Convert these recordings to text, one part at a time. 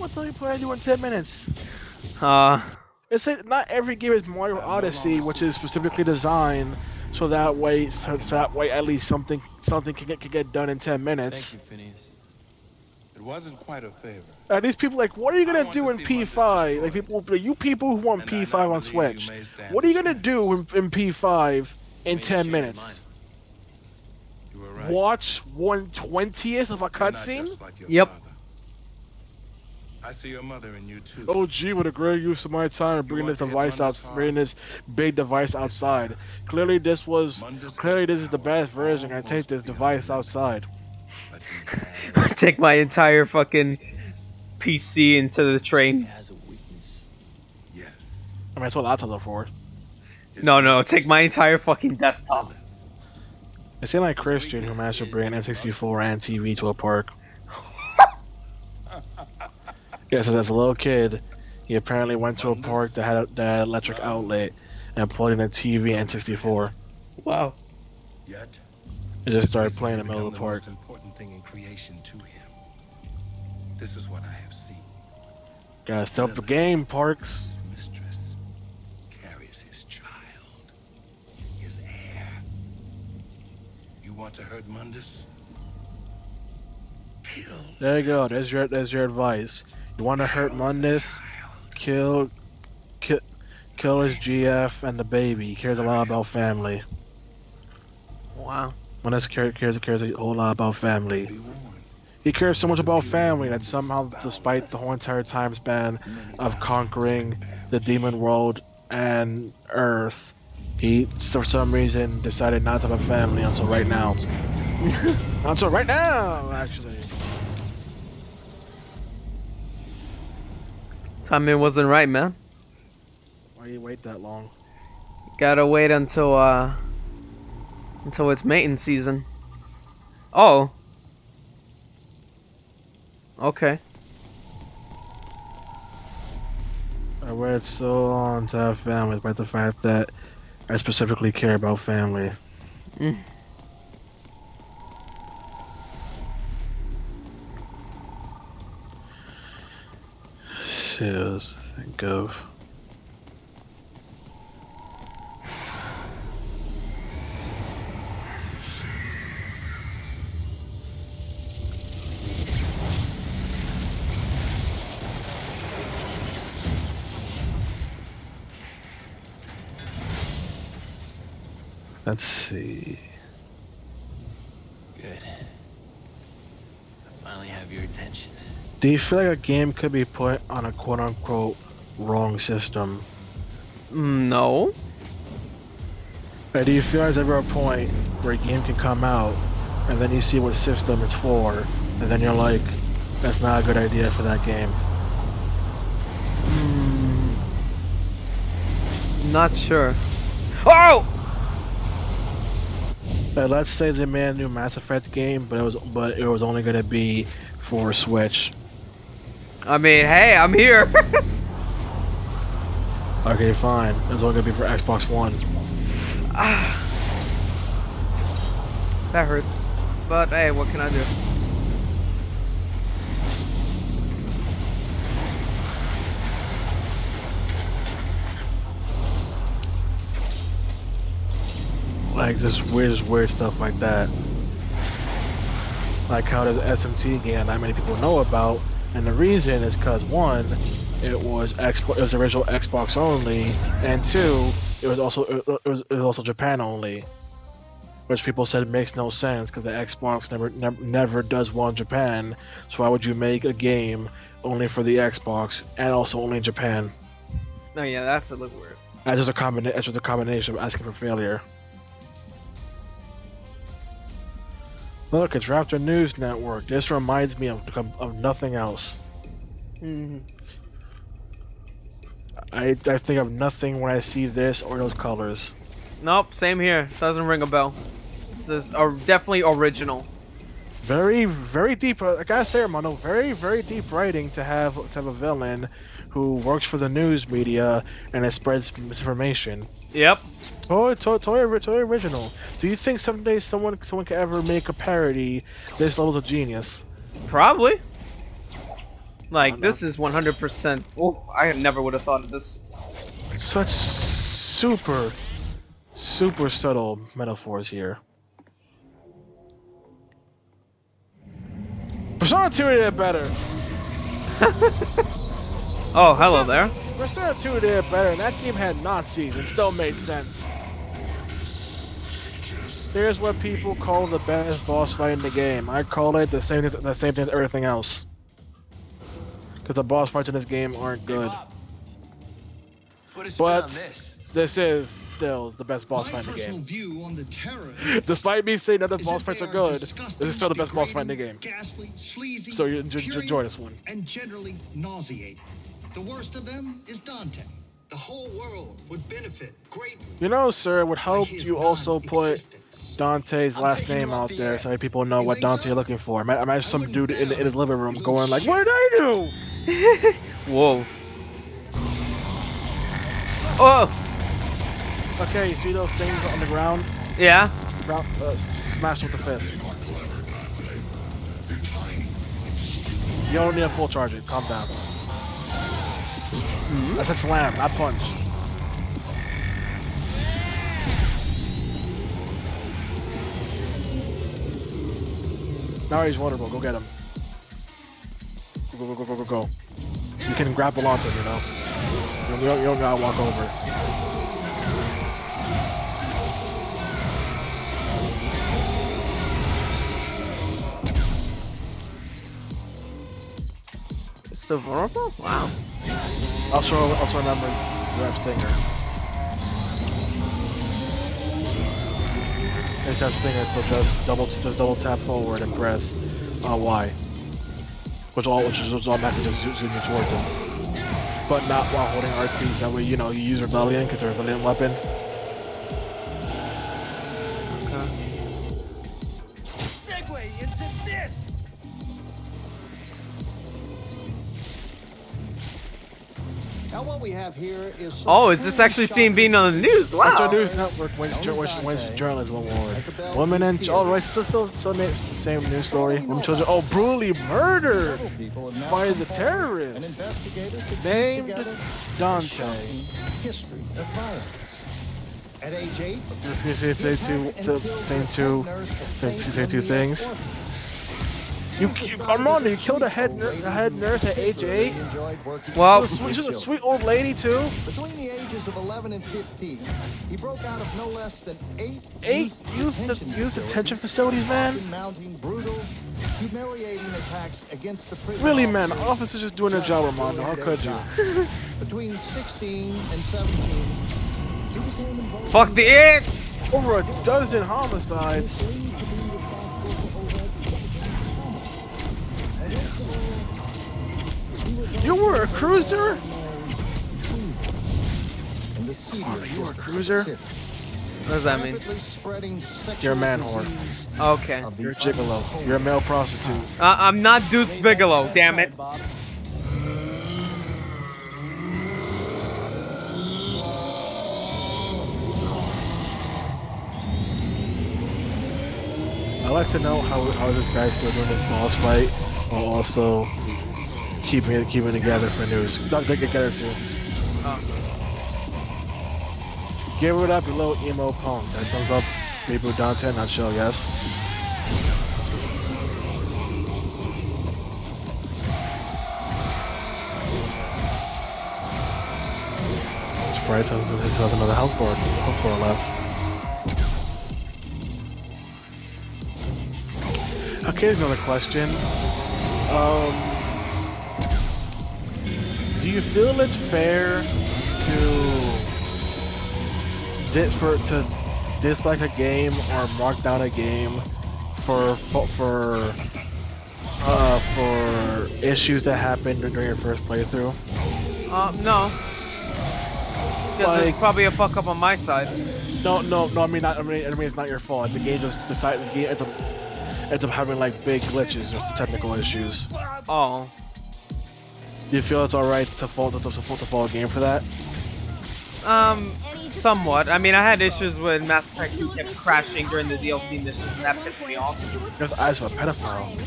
What the hell you plan to do in 10 minutes? Uh, It's like not every game is Mario Odyssey, which is specifically designed so that way at least something can get done in 10 Thank minutes. you, Phineas. It wasn't quite a favor. These people like, what are you I gonna want to do in see Mundus P5? Like destroyed, you people who want and I now P5 on believe you Switch, may stand what a are you gonna do chance. in P5 in May have 10 changed his mind. minutes? You were right. Watch 1/20th of a You're not cutscene? just like your Yep. father. I see your mother in you too. Oh gee, what a great use of my time to bring this device out, bringing this big device outside. Clearly this is the best version. I take this device outside. But he has take my entire fucking weakness. PC into the He train. has a weakness. Yes. I mean, that's what laptops are for. No, take my entire fucking desktop. It seemed like Christian who managed to bring an N64 and TV to a park. Yes, as a little kid, he apparently went to a park that had an electric outlet and plugged in a TV and N64. Wow. Yet, It just started playing in the middle of the become park. most important thing in creation to him. This is what I have seen. Gotta step up the game, Parks. His mistress carries his child, his heir. You want to hurt Mundus? Kill. There you go. There's your advice. You want to hurt Mundus? Kill his GF and the baby. He cares a lot about family. Wow. Mundus cares a whole lot about family. Be warned. He cares so much about family that somehow, despite the whole entire time span of conquering the demon world and Earth, he, for some reason, decided not to have a family until right now. Until right now, actually. Timing wasn't right, man. Why you wait that long? Gotta wait until it's mating season. Oh. Okay. I waited so long to have family, despite the fact that I specifically care about family. Mm. Shit, let's think of. Let's see. Good. I finally have your attention. Do you feel like a game could be put on a quote-unquote wrong system? No. Or do you feel there's ever a point where a game can come out and then you see what system it's for, and then you're like, that's not a good idea for that game? Not sure. Oh! Let's say they made a new Mass Effect game, but it was only gonna be for Switch. I mean, hey, I'm here. Okay, fine. It was only gonna be for Xbox One. That hurts. But hey, what can I do? Like just weird stuff like that. Like how there's an SMT game not many people know about, and the reason is because one, it was original Xbox only, and two, it was also Japan only, which people said makes no sense because the Xbox never does well in Japan. So why would you make a game only for the Xbox and also only in Japan? No, yeah, that's a little weird. That's just a combination of asking for failure. Look, it's Raptor News Network. This reminds me of nothing else. Mm-hmm. I think of nothing when I see this or those colors. Nope, same here. Doesn't ring a bell. This is definitely original. Very deep. I gotta say, Armando, very deep writing to have a villain who works for the news media and it spreads misinformation. Yep. Totally original. Do you think someday someone can ever make a parody this level of genius? Probably. Like, this is 100%. Oh, I never would have thought of this. Such super subtle metaphors here. Persona 2 did it better. Oh, hello there. Persona 2 did it better, and that game had Nazis and still made sense. Here's what people call the best boss fight in the game. I call it the same thing as everything else. Because the boss fights in this game aren't good. Put a spin on But this. this is still the best boss fight in the game. View on the terrorists Despite me saying that the is boss that fights they are good, disgusting, this is still the best boss fight in the game. degrading, ghastly, sleazy, So you period, enjoy this one. and generally nauseating. The worst of them is Dante. The whole world would benefit greatly. You know, sir, it would help by his you also put non-existence. Dante's I'm last taking you name off out the there air. so that people know You what think Dante so? you're looking for. Imagine some wouldn't dude in bet his living room on it. going like, "What did I do?" Whoa. Oh, Okay, you see those things on the ground? yeah. Smash with the fist. You don't need a full charge it. Calm down. I said slam, not punch. Now he's vulnerable. Go get him. Go. You can grapple onto him, you know? You don't gotta walk over. It's still vulnerable? Wow. Also remember Rev's stinger. His Rev's stinger still just double tap forward and press Y, which is automatically just zoom you towards him, but not while holding RT. So that way you use Rebellion because it's a Rebellion weapon. Segue into this. Now what we have here is some Oh, is this truly actually seen shocking being on the news? That's our Wow. news network wins journalism award. Women and right, still same news story. Women children brutally murdered several people have now by come the forward, terrorists. and investigators have pieced named together a Dante. shocking history of violence. At age 8, Just say he two, attacked and killed same the two, head nurse at say St. two Remy things. Orphanage. You, She was described Armando, as you killed a sweet head, old lady head who nurse at age particularly 8? enjoyed working Well- with She's a children. sweet old lady too. Between the ages of 11 and 15, he broke out of no less than 8 Youth detention facilities, man. often mounting brutal, humiliating attacks against the prison Really, man, officers officers just doing their job, Armando. How doing could their you? job. Between 16 and 17, he became involved Fuck the egg! Over a dozen homicides. You were a cruiser? in the seedier you were a districts of the cruiser? city. What does that mean? Rapidly spreading sexual You're a man whore. disease Okay. of the You're a gigolo. unholy. You're a male prostitute. I'm not Deuce Bigelow, damn it. Bob. I'd like to know how this guy's still doing this boss fight while also keeping it together for news. Not get together too. Give it up, you little emo punk. That sums up Reboot Dante, not show, yes. Surprised he has another health bar left. Okay, here's another question. Do you feel it's fair to dislike a game or mark down a game for issues that happened during your first playthrough? No. Because Like- it's probably a fuck up on my side. No. I mean, it's not your fault. The game just decided. The game ends up having like big glitches or technical issues. Oh. Do you feel it's alright to fault a game for that? Somewhat. I mean, I had issues with Mass Effect 2 kept crashing during the DLC missions, and that pissed me off. You have the eyes of a pedophile.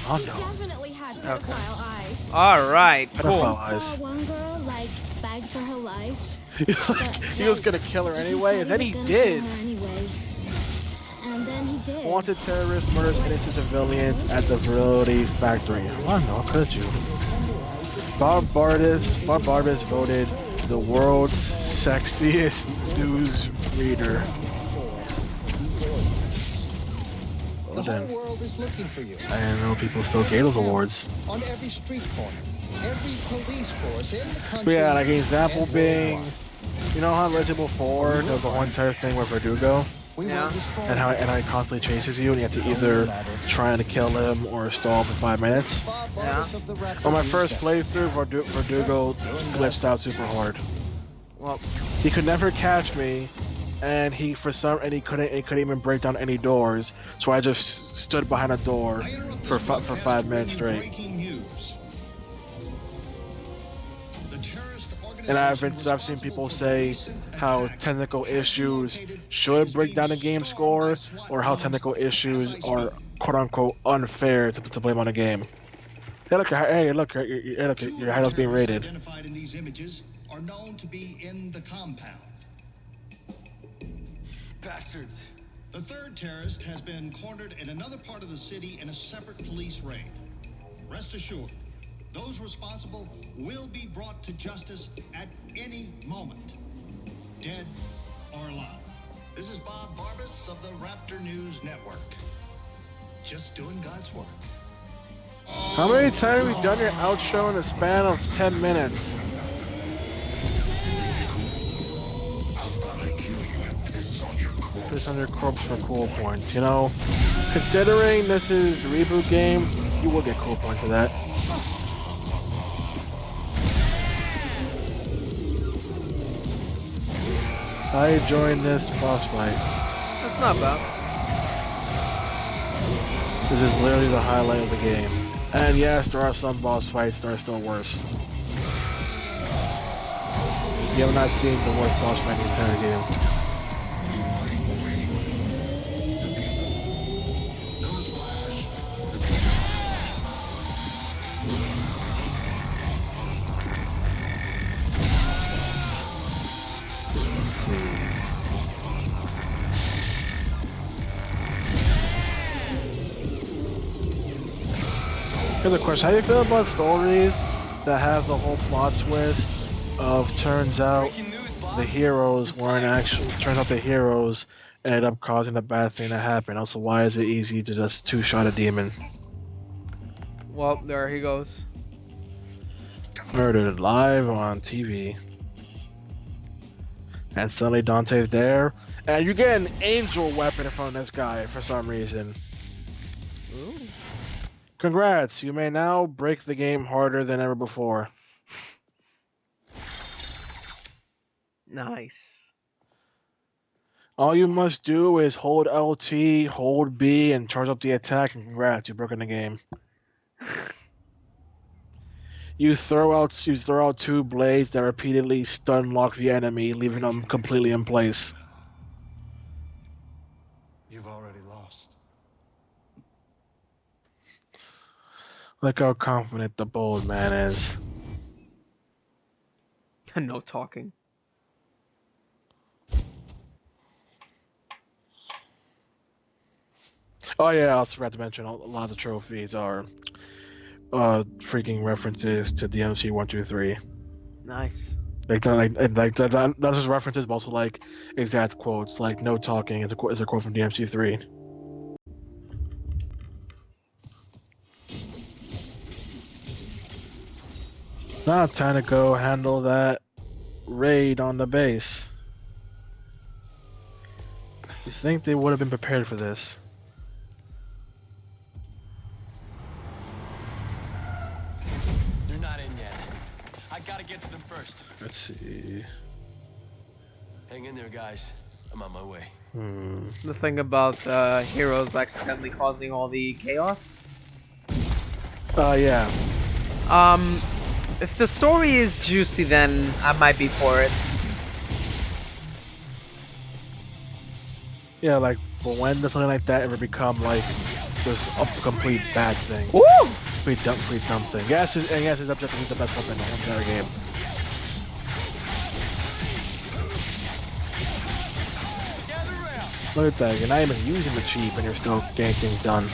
Oh He no. definitely had pedophile eyes. All right, Pedophile cool. eyes. Saw one girl like beg for her life. He was gonna kill her anyway, and then he was gonna did. kill her anyway. And then he did. Wanted terrorist murders innocent civilians at the virility factory. Oh no, could you? Bob Barbas voted the world's sexiest news reader. The Well whole then, world is looking for you. I didn't know people still gave those awards. On every street corner, every police force in the country. But yeah, like an example and being, worldwide. you know how in Resident Evil 4 there was the whole entire thing with Verdugo? We Yeah. will destroy And how it constantly chases you, and you have to either try to kill him or stall for 5 minutes. Bob Yeah. Barbas of the Raptor On my News first Network. playthrough, Verdugo glitched out super hard. Well, He could never catch me, and he couldn't even break down any doors. So I just stood behind a door for 5 minutes straight. Breaking news. The terrorist And I've organization seen people responsible for say recent how attacks technical has been issues located should and break is down a being game stormed score, by SWAT or how teams technical as issues I are speak. quote unquote unfair to blame on a game. Hey look, your hideout's being Terrorists raided. identified in these images are known to be in the compound. Bastards. The third terrorist has been cornered in another part of the city in a separate police raid. Rest assured, those responsible will be brought to justice at any moment, dead or alive. This is Bob Barbas of the Raptor News Network. Just doing God's work. How many times have we done your outro in the span of 10 minutes? Piss on your corpse for cool points, you know? Considering this is the reboot game, you will get cool points for that. I joined this boss fight. that's not bad. This is literally the highlight of the game. And yes, there are some boss fights that are still worse. You have not seen the worst boss fight in the entire game. Let's see. Here's a question. How do you feel about stories that have the whole plot twist of turns out the heroes weren't actually, turns out the heroes ended up causing the bad thing to happen? Also, why is it easy to just two-shot a demon? Well, there he goes. Murdered live on TV. And suddenly Dante's there, and you get an angel weapon in front of this guy for some reason. Ooh. Congrats, you may now break the game harder than ever before. Nice. All you must do is hold LT, hold B, and charge up the attack, and congrats, you've broken the game. You throw out 2 blades that repeatedly stun lock the enemy, leaving them completely in place. You've already lost. Look how confident the bold man is. No talking. Oh yeah, I also forgot to mention a lot of the trophies are freaking references to DmC 123. Nice. Like not just references, but also like exact quotes. Like no talking is a quote from DmC 3. Now time to go handle that raid on the base. You think they would have been prepared for this? They're not in yet. I gotta get to them first. Let's see. Hang in there, guys. I'm on my way. The thing about heroes accidentally causing all the chaos. Yeah. If the story is juicy, then I might be for it. Yeah, like, but when does something like that ever become like just a complete bad thing. Woo! Complete dumb thing. Yes, his objective is the best weapon in the entire game. Look at that, you're not even using the cheap and you're still getting things done.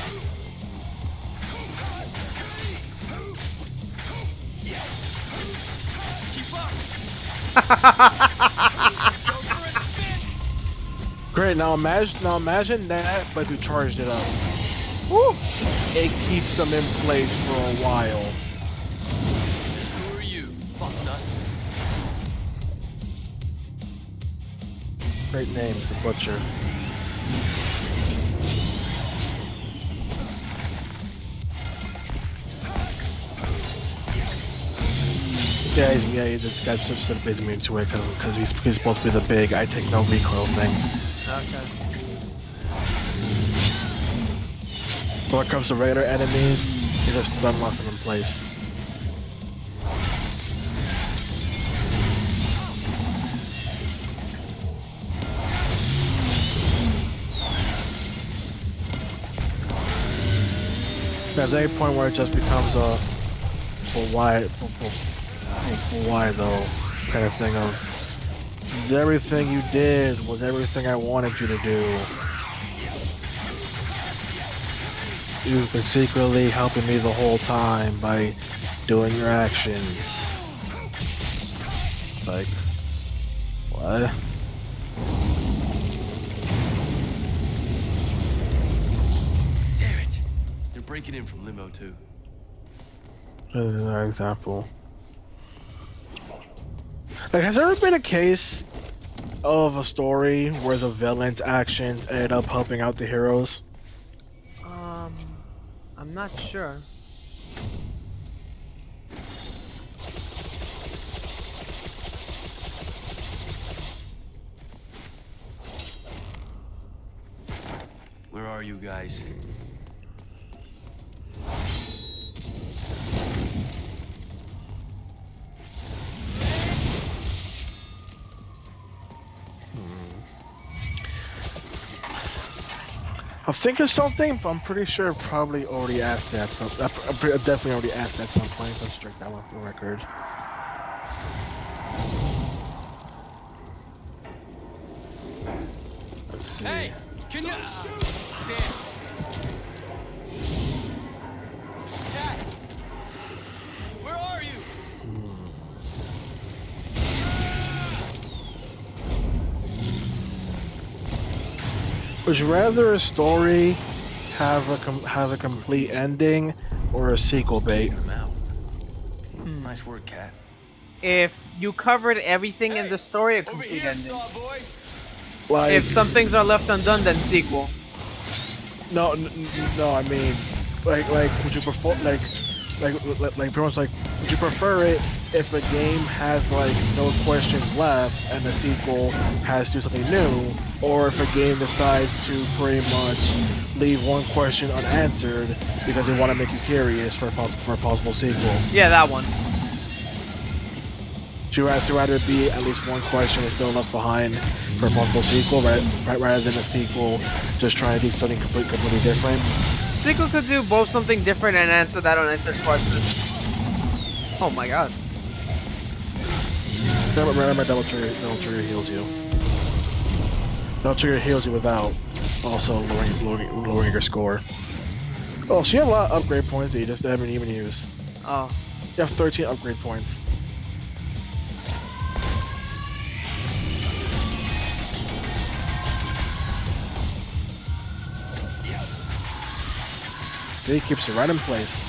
Great, now imagine that, but if you charged it up. Woo! It keeps them in place for a while. Who are you, fucknut? Great names, the Butcher. Yeah, this guy's just sort of basically me into it because he's supposed to be the big I take no recoil thing. Okay. But when it comes to regular enemies, he just stun locks them in place. There's any point where it just becomes a why though kind of thing of everything you did was everything I wanted you to do. You've been secretly helping me the whole time by doing your actions. Like, what? Damn it! They're breaking in from limo too. Another example. Like, has there ever been a case of a story where the villain's actions ended up helping out the heroes? I'm not sure. Where are you guys? I'm thinking of something, but I'm pretty sure I've probably already asked that. I've definitely already asked that some point. So let's check that off the record. Let's see. Hey, can you? Damn. Cat, where are you? Would you rather a story have a complete ending or a sequel bait? I'm out. Nice work, Cat. If you covered everything in the story, a Over complete here, ending. saw boy. Like, If some things are left undone, then sequel. no, I mean, like, would you prefer, like, pretty much like, would you prefer it if a game has like no questions left and the sequel has to do something new, or if a game decides to pretty much leave one question unanswered because they want to make you curious for a possible sequel? Yeah, that one. Would you rather be at least one question is still left behind for a possible sequel, rather than a sequel just trying to do something completely different? Sequel could do both something different and answer that unanswered question. Oh my god. Remember, double trigger heals you. Double trigger heals you without also lowering your score. Oh, so you have a lot of upgrade points that you just haven't even used. Oh. You have 13 upgrade points. She keeps her right in place.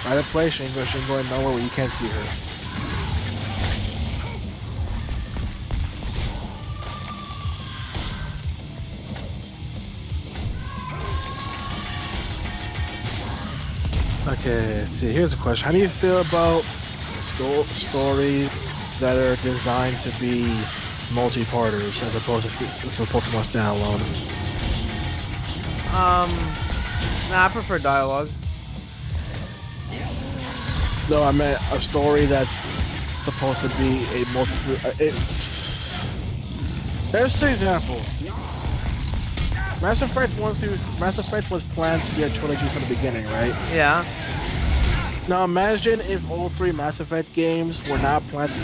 Right in place, she ain't going nowhere where you can't see her. Okay, let's see, here's a question. How do you feel about stories that are designed to be multi-parters as opposed to most standalones? Nah, I prefer dialogue. No, I meant a story that's supposed to be a multi. There's an example. Mass Effect was planned to be a trilogy from the beginning, right? Yeah. Now imagine if all three Mass Effect games were not planned to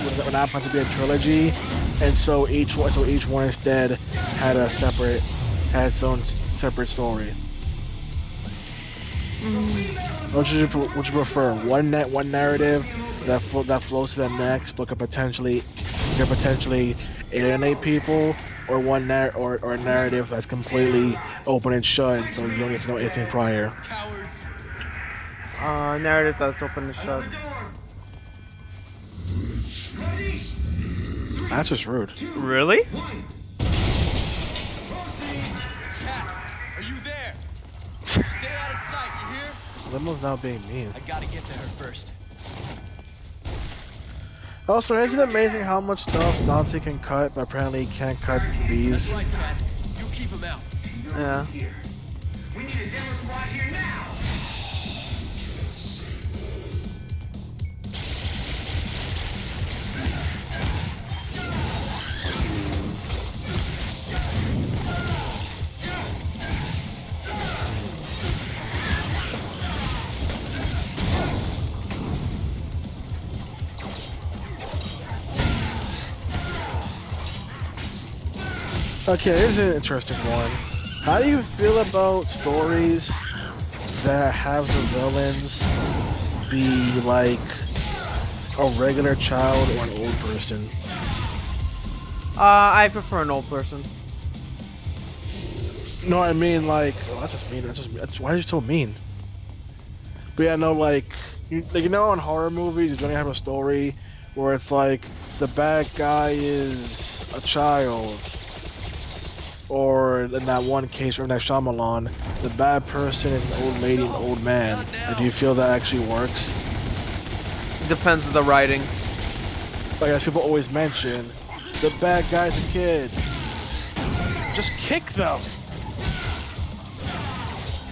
be a trilogy, and so each one instead had its own separate story. What would you prefer? One narrative that flows to the next, but could potentially alienate people, or or a narrative that's completely open and shut, so you don't need to know anything prior. Cowards. Narrative that's open and shut. That's just rude. Really? Cat, are you there? Stay out of sight, you hear? Limo's now being mean. I gotta get to her first. Also, isn't it amazing how much stuff Dante can cut, but apparently he can't cut these? That's right, Cat. You keep him out. Yeah. We need a demo squad here now. Okay, here's an interesting one. How do you feel about stories that have the villains be like a regular child or an old person? I prefer an old person. No, I mean like, oh, that's just mean. Why are you so mean? But yeah, no, like you know, in horror movies, you generally have a story where it's like the bad guy is a child. Or in that one case from that Shyamalan, the bad person is an old lady and old man. And do you feel that actually works? Depends on the writing. Like as people always mention, the bad guy's a kid. Just kick them!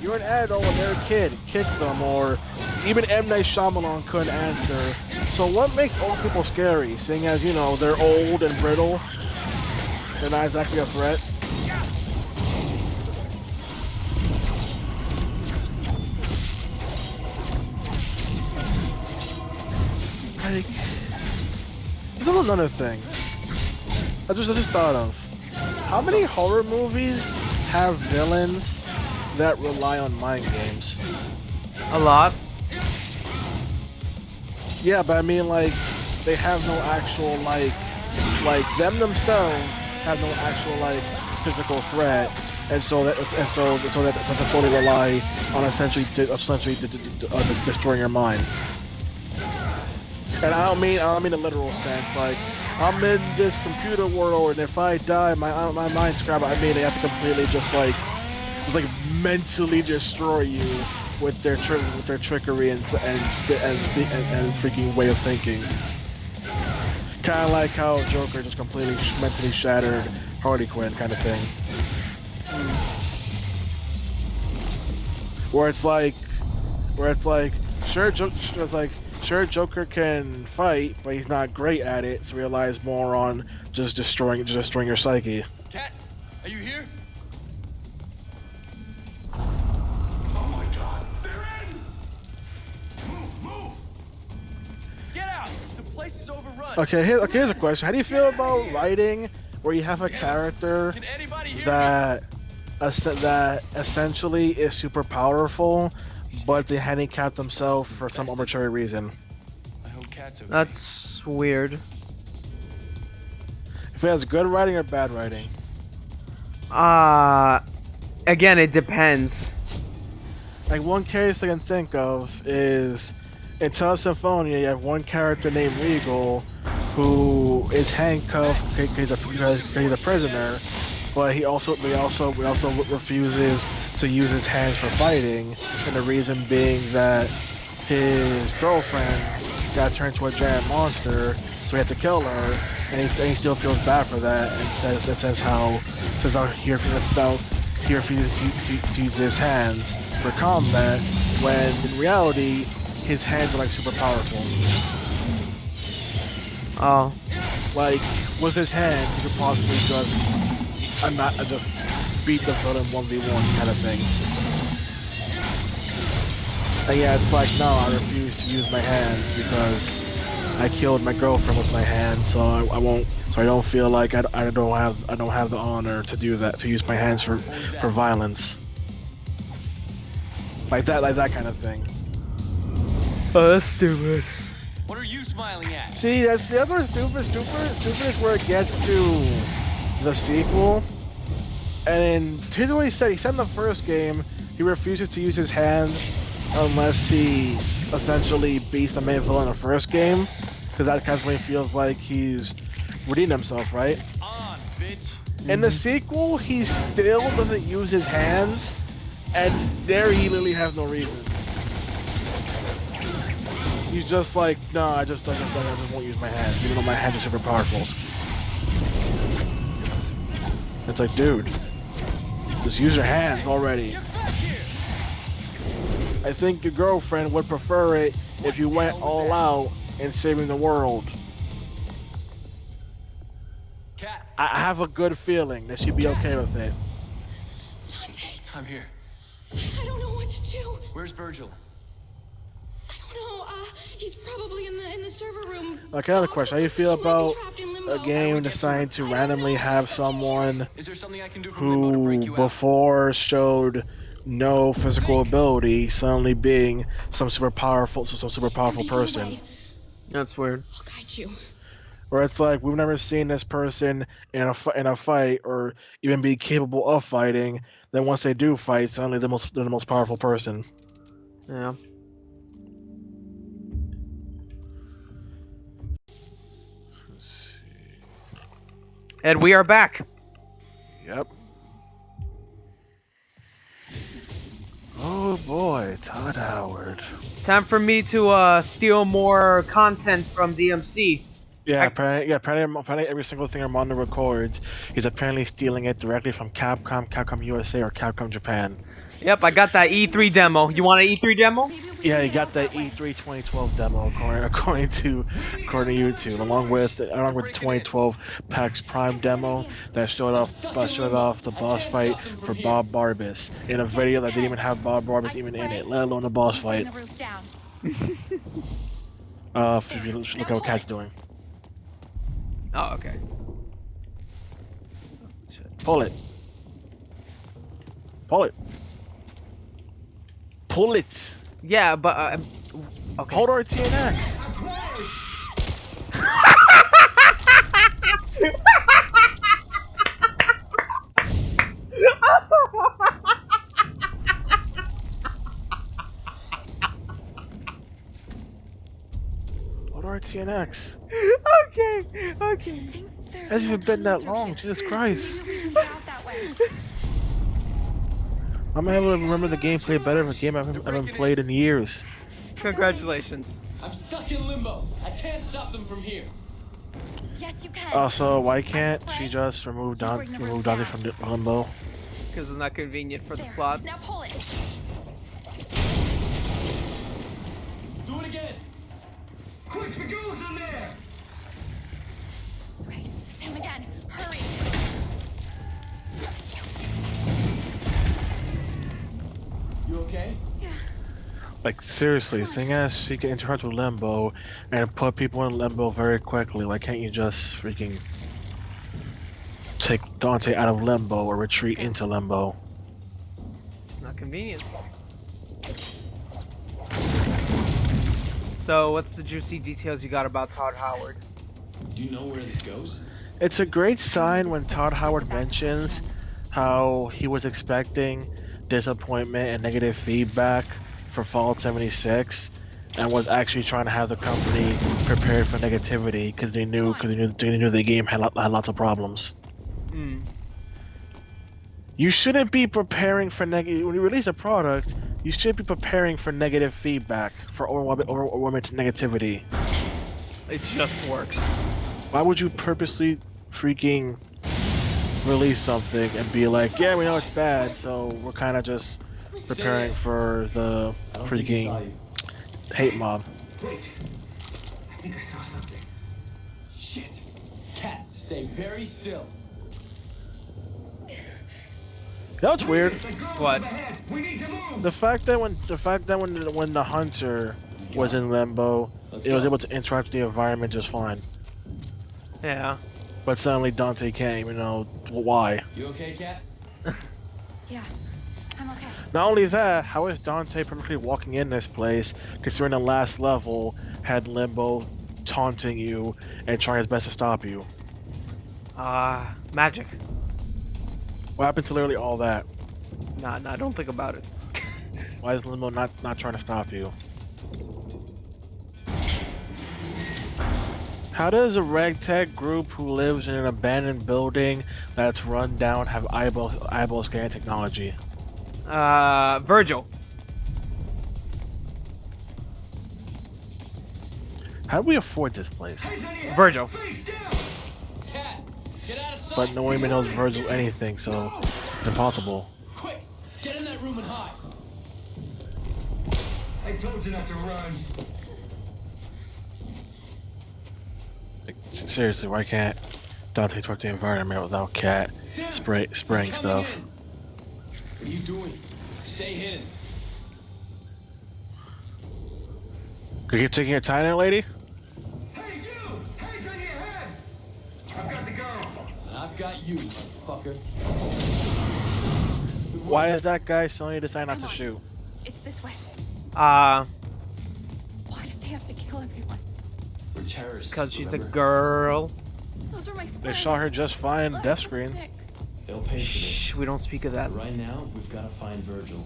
You're an adult and they're a kid. Kick them, or even M. Night Shyamalan couldn't answer. So what makes old people scary? Seeing as, you know, they're old and brittle. They're not exactly a threat. Like, this is another thing. I just thought of. How many horror movies have villains that rely on mind games? A lot. Yeah, but I mean, like, they have no actual like them themselves have no actual like physical threat, and so that solely rely on essentially destroying your mind. And I don't mean a literal sense. Like, I'm in this computer world, and if I die, my mind's scrambled. I mean, they have to completely just mentally destroy you with their trickery and freaking way of thinking. Kind of like how Joker just completely mentally shattered Harley Quinn, kind of thing. Where it's like, sure, Joker can fight, but he's not great at it, so he relies more on just destroying your psyche. Cat, are you here? Oh my god, they're in! Move! Get out! The place is overrun. Okay, here's a question. How do you feel about writing where you have a character Can anybody hear that essentially is super powerful, but they handicap themselves for some arbitrary reason? me? I hope Cat's okay. That's weird. If it has good writing or bad writing? Again, it depends. Like, one case I can think of is in Tales of Symphonia, you have one character named Regal who is handcuffed because he's a prisoner, but he also refuses to use his hands for fighting, and the reason being that his girlfriend got turned into a giant monster, so he had to kill her, and he still feels bad for that, and says how he refuses to use his hands for combat, when in reality his hands are like super powerful. Like, with his hands he could possibly just beat the villain 1v1 kind of thing. And yeah, it's like, no, I refuse to use my hands because I killed my girlfriend with my hands, so I won't. So I don't feel like I don't have the honor to do that, to use my hands for violence. Like that kind of thing. Oh, that's stupid. What are you smiling at? See, that's the other stupid is where it gets to the sequel. And here's what he said. He said in the first game, he refuses to use his hands unless he essentially beats the main villain in the first game. Because that kind of when he feels like he's redeemed himself, right? It's on, bitch. In the sequel, he still doesn't use his hands. And there he literally has no reason. He's just like, no, I just won't use my hands, even though my hands are super powerful. It's like, dude, just use your hands already. I think your girlfriend would prefer it if you went all out in saving the world. Cat, I have a good feeling that she'd be okay with it. Dante, I'm here. I don't know what to do. Where's Virgil? I don't know. He's probably in the server room. Okay, another question. How do you feel He might be about trapped in a limbo. game deciding to randomly have someone Is there something I can do from Limbo to break who you out? before showed no physical ability suddenly being some super powerful person? That's weird. I'll guide you. Where it's like, we've never seen this person in a fight or even be capable of fighting. Then once they do fight, suddenly they're the most powerful person. Yeah. And we are back. Yep. Oh boy, Todd Howard. Time for me to steal more content from DmC. Yeah, apparently every single thing Armando records, he's apparently stealing it directly from Capcom USA or Capcom Japan. Yep, I got that E3 demo. You want an E3 demo? Yeah, he got that E3 2012 demo according to YouTube, along with the 2012 PAX Prime demo that showed off the boss fight for Bob Barbas in a video that didn't even have Bob Barbas even in it, let alone the boss fight. If you look at what Cat's doing. Oh, okay. Pull it. Pull it. Pull it. Yeah, but okay. Hold RT and X. Hold RT and X. Okay. Hasn't even been that long. Jesus Christ. I'm able to remember the gameplay better of a game I haven't played in years. Congratulations. I'm stuck in Limbo. I can't stop them from here. Yes, you can. Also, why can't she just remove Dante from Limbo? Because it's not convenient for the plot. Now pull it. Do it again. Quick, the goose in there! Okay, Sam again. Hurry. You okay? Like, seriously, seeing as she can interact with Limbo and put people in Limbo very quickly, why can't you just freaking take Dante out of Limbo or retreat into Limbo? It's not convenient. So, what's the juicy details you got about Todd Howard? Do you know where this goes? It's a great sign when Todd Howard mentions how he was expecting disappointment and negative feedback for Fallout 76 and was actually trying to have the company prepared for negativity because they knew the game had lots of problems. You shouldn't be preparing for negative when you release a product. You should be preparing for negative feedback, for overwhelming negativity. It just works. Why would you purposely freaking release something and be like, yeah, we know it's bad, so we're kind of just preparing for the freaking hate mob. Wait. I think I saw something. Shit. Cat, stay very still. That's weird. What? The fact that when the hunter was in limbo, it was able to interact with the environment just fine. Yeah. But suddenly Dante can't even know why. You okay, Cat? Yeah, I'm okay. Not only that, how is Dante perfectly walking in this place, considering the last level had Limbo taunting you and trying his best to stop you? Magic. What happened to literally all that? Nah, don't think about it. Why is Limbo not trying to stop you? How does a ragtag group who lives in an abandoned building that's run down have eyeball scanning technology? Virgil. How do we afford this place? Virgil. Cat, get out of sight. But no one even knows Virgil anything, so it's impossible. Quick, get in that room and hide. I told you not to run. Like, seriously, why can't Dante talk to the environment without Cat spraying stuff? What are you doing? Stay hidden. Could you keep taking your time there, lady? Hey, you! Hands on your head! I've got the girl. And I've got you, motherfucker. Why is that guy suddenly deciding not Come to on. shoot? It's this way. Uh, Why did they have to kill everyone? We're terrorists. because she's a remember? girl. Those are my friends. They shot her just fine in Oh, death I'm screen. sick. They'll pay for this. Shh, we don't speak of that. Right now, we've got to find Virgil.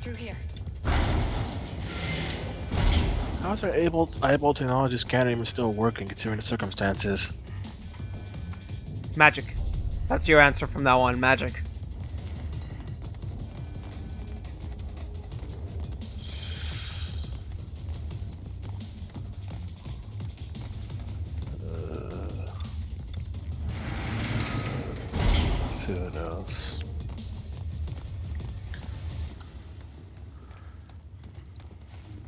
Through here. How's our eyeball technology scanner even still working considering the circumstances? Magic. That's your answer from that one. Magic. Let's see what else.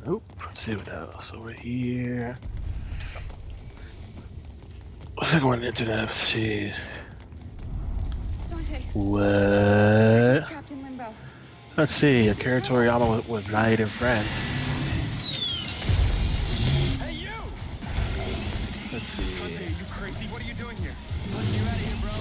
Nope. Let's see what else over here. Let's go on the internet. Let's see. Dante, What? she's trapped in limbo. Let's see. Akira Toriyama was Night in France. Hey, you! Let's see. you crazy? What are you doing here? Look, you out of here, bro.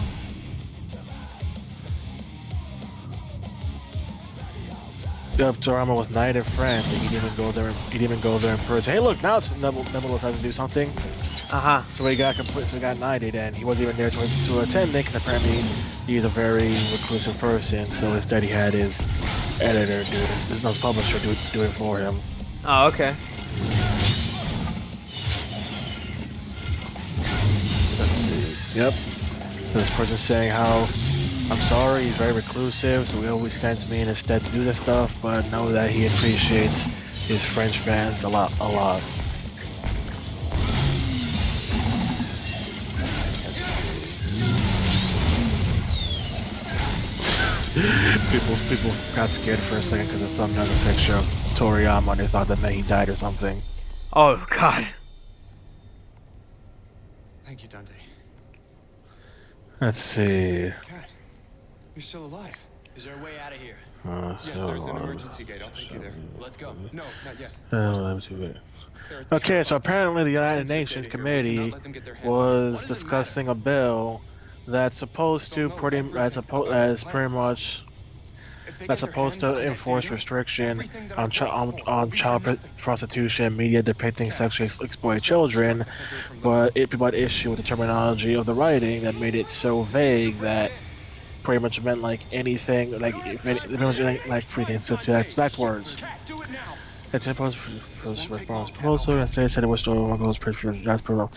Yep, Toriyama was Night in France, and he didn't even go there. He didn't even go there in person. Hey, look! Now it's Nebulous has to do something. So he got complete. So he got knighted, and he wasn't even there to attend it, because apparently he's a very reclusive person. So instead, he had his editor do it, his publisher do it for him. Oh, okay. Let's see. Yep. So this person saying how I'm sorry, he's very reclusive, so he always sends me in instead to do this stuff, but know that he appreciates his French fans a lot. People got scared for a second because they saw another picture of Toriyama and they thought that he died or something. Oh, God. Thank you, Dante. Let's see. Cat, you're still alive. Is there a way out of here? Yes, there's an emergency gate. I'll take you there. Let's go. No, not yet. Let me see. There are Okay, so two apparently the United Since Nations they're here, we cannot Committee let them get their hands on it. was What does it discussing a bill that's supposed to They'll know pretty everything that's about that's our pretty plans. much If they that's get their supposed hands on to that enforce data, restriction everything that on I've done before on will be child for nothing. prostitution, media depicting sexually exploited children, but it people had issue with the terminology of the writing that made it so vague that pretty much meant like anything, like if it pretty much like freaking that's words. Cat, do it now. It's supposed to response proposal and said it was still one goes that's proposal.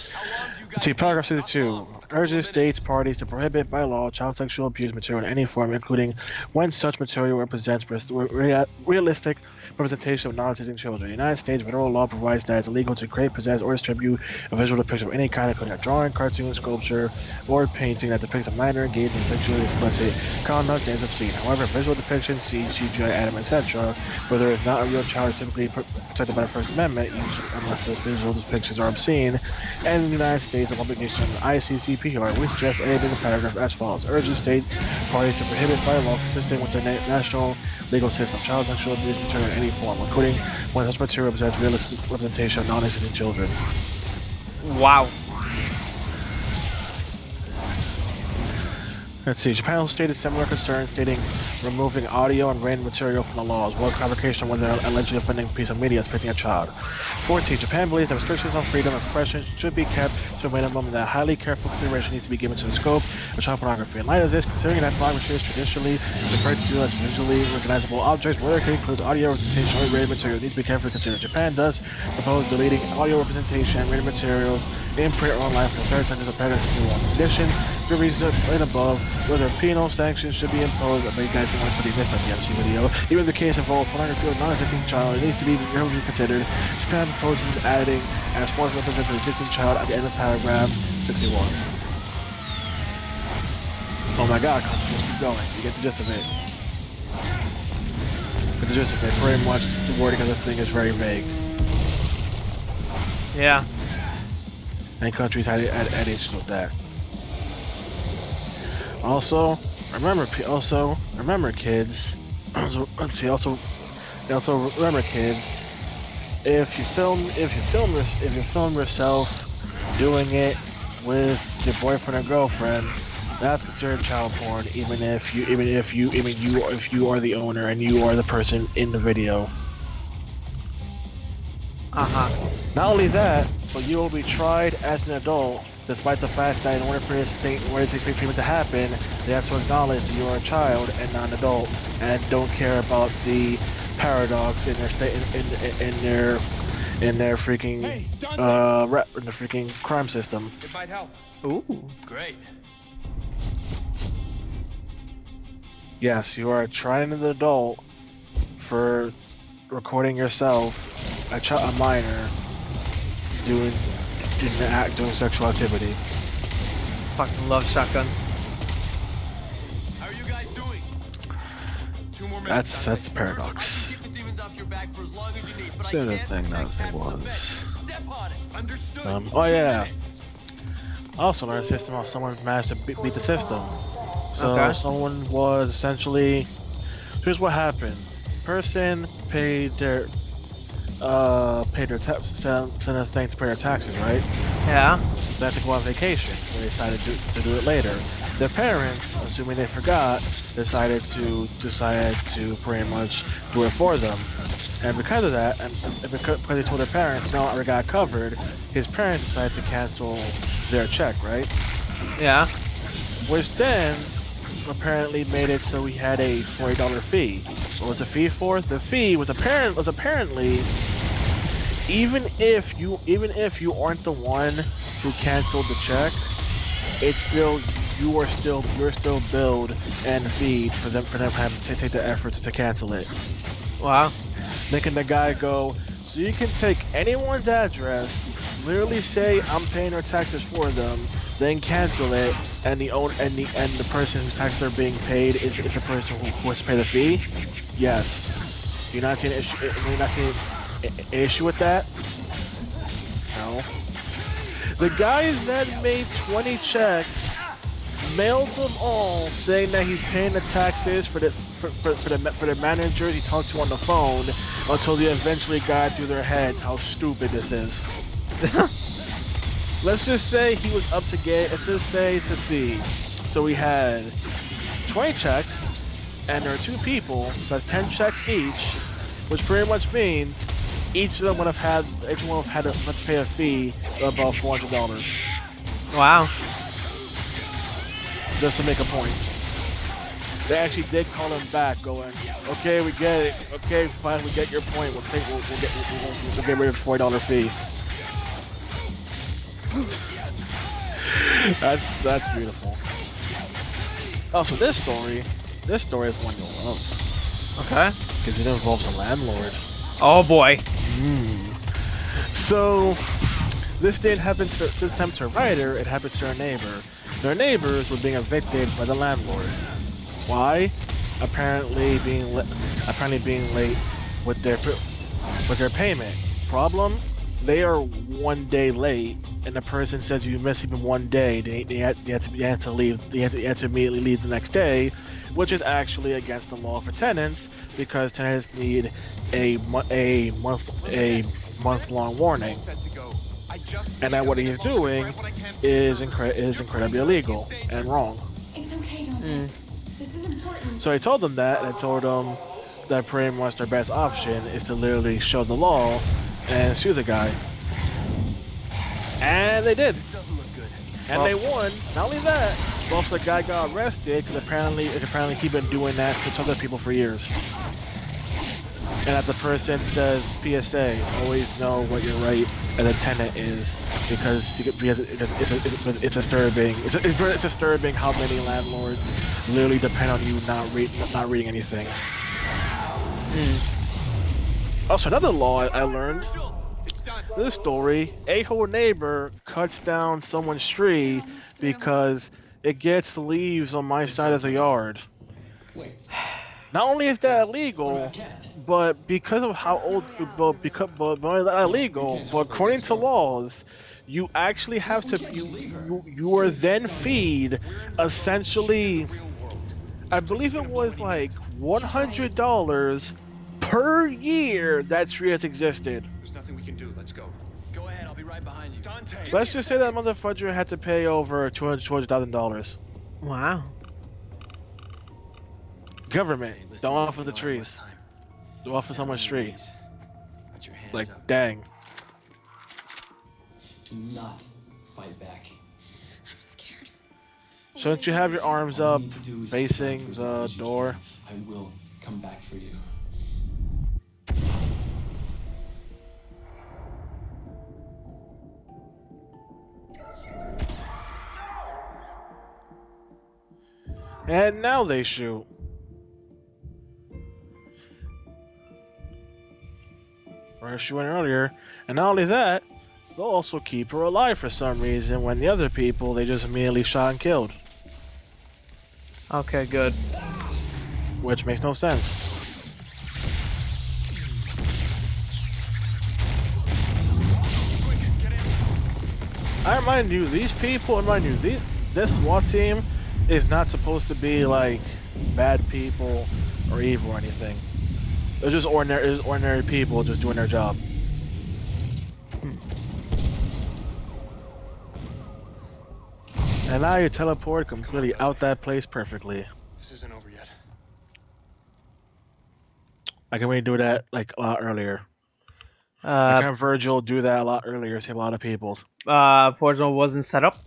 Let's see, paragraph 62 urges states parties to prohibit by law child sexual abuse material in any form, including when such material represents realistic representation of non-existing children. The United States federal law provides that it's illegal to create, possess, or distribute a visual depiction of any kind, including a drawing, cartoon, sculpture, or painting that depicts a minor engaged in sexually explicit conduct and is obscene. However, visual depictions, scenes, CGI, anime, etc., where there is not a real child, are typically protected by the First Amendment, usually unless those visual depictions are obscene, and in the United States states of obligation of the ICCPR, we suggest editing the paragraph as follows. Urges state parties to prohibit by law consistent with the national legal system child sexual abuse material in any form, including when such material represents realistic representation of non-existing children. Wow. Let's see. Japan also stated similar concerns, stating removing audio and written material from the law, as well as clarification on whether an allegedly offending piece of media is depicting a child. 14. Japan believes that restrictions on freedom of expression should be kept to a minimum and that highly careful consideration needs to be given to the scope of child pornography. In light of this, considering that pornography is traditionally referred to as visually recognizable objects, whether it includes audio representation or written material needs to be carefully considered. Japan does propose deleting audio representation and written materials in print or online from the third sentence of paragraph 51. In addition, the reason explained above, whether penal sanctions should be imposed. I bet you guys didn't watch this on the DmC video. Even if the case involves pornography or non-existing child, it needs to be carefully considered. Japan proposes adding as far as represents an existing child at the end of paragraph 61. Oh my god, just keep going. You get the gist of it. Get the gist of it. Pretty much the wording of the thing is very vague. Yeah. And countries had issues with that. Also, remember kids. Let's see. Also remember kids. If you film yourself doing it with your boyfriend or girlfriend, that's considered child porn. Even if you are the owner and you are the person in the video. Not only that, but you will be tried as an adult, despite the fact that in order for this treatment to happen, they have to acknowledge that you are a child and not an adult, and don't care about the paradox in their freaking in the freaking crime system. It might help. Ooh. Great. Yes, you are trying as an adult for recording yourself, a minor, doing sexual activity. Fucking love shotguns. How are you guys doing? 2 more minutes. That's the paradox. Keep the demons off your back for as long as you need, but The I other can't thing, protect another thing half of the was- bed. Step on it. Understood. Oh 2 yeah. minutes. Also learned a system how someone managed to beat the system. So Okay. someone was essentially, here's what happened. Person paid their sent a thing to pay their taxes, right? Yeah. They had to go on vacation, so they decided to do it later. Their parents, assuming they forgot, decided to pretty much do it for them. And because of that, and because they told their parents, no, I got covered, his parents decided to cancel their check, right? Yeah. Which then apparently made it so he had a $40 fee. What was the fee for? The fee was apparently even if you aren't the one who canceled the check, it's still you're still billed and feed for them having to take the effort to cancel it. Wow. Making the guy go, so you can take anyone's address, literally say I'm paying their taxes for them, then cancel it, and the person whose taxes are being paid is the person who wants to pay the fee. Yes. You're not seeing an issue with that? No. The guy then made 20 checks, mailed them all, saying that he's paying the taxes for the managers he talked to on the phone, until they eventually got through their heads how stupid this is. Let's just say he was up to get. Let's see. So we had 20 checks, and there are 2 people, so that's 10 checks each, which pretty much means each one would have had to pay a fee of about $400. Wow. Just to make a point. They actually did call him back, going, "Okay, we get it. Okay, fine, we get your point. We'll get rid of the $40 fee." That's beautiful. Also, this story is one you'll love. Okay. Because it involves a landlord. Oh boy. So, this didn't happen this time to a writer, it happened to their neighbor. Their neighbors were being evicted by the landlord. Why? Apparently being late with their payment. Problem? They are 1 day late, and the person says you miss even one day, you have to leave. You have to immediately leave the next day, which is actually against the law for tenants because tenants need a month-long warning. Set to go. I just And that what he is doing is incredibly illegal and wrong. It's okay, Dante. This is important. So I told them that, and I told them that pretty much their best option is to literally show the law and sue the guy. And they did. This doesn't look good. And they won. Not only that, but also the guy got arrested because apparently he'd been doing that to other people for years. And as the person says, PSA, always know what your right as a tenant is because it's disturbing. It's disturbing how many landlords literally depend on you not reading anything. Also, another law I learned. This story, a whole neighbor cuts down someone's tree because it gets leaves on my side of the yard. Wait. Not only is that illegal, but because of how old, but not only illegal, but according to laws, you actually have to, you are then feed, essentially, I believe it was like $100 per year that tree has existed. There's nothing we can do. Let's go. Go ahead, I'll be right behind you. Dante. Let's just say that motherfucker had to pay over $200,000. Wow. Government, Hey, listen, don't you offer know the I have trees. time. Don't offer someone's tree. Please, put your hands Like, up. dang. Do not fight back. I'm scared. Shouldn't you have your arms All up, you need to do is facing come back for as the long as you door? can. I will come back for you. And now they shoot. Or shooting earlier. And not only that, they'll also keep her alive for some reason when the other people they just immediately shot and killed. Okay, good. Which makes no sense. I remind you, these people, this SWAT team is not supposed to be like bad people or evil or anything. They're just ordinary people just doing their job. And now you teleport completely out that place perfectly. This isn't over yet. I can really do that like a lot earlier. I can have Virgil do that a lot earlier, save a lot of people. Portal wasn't set up.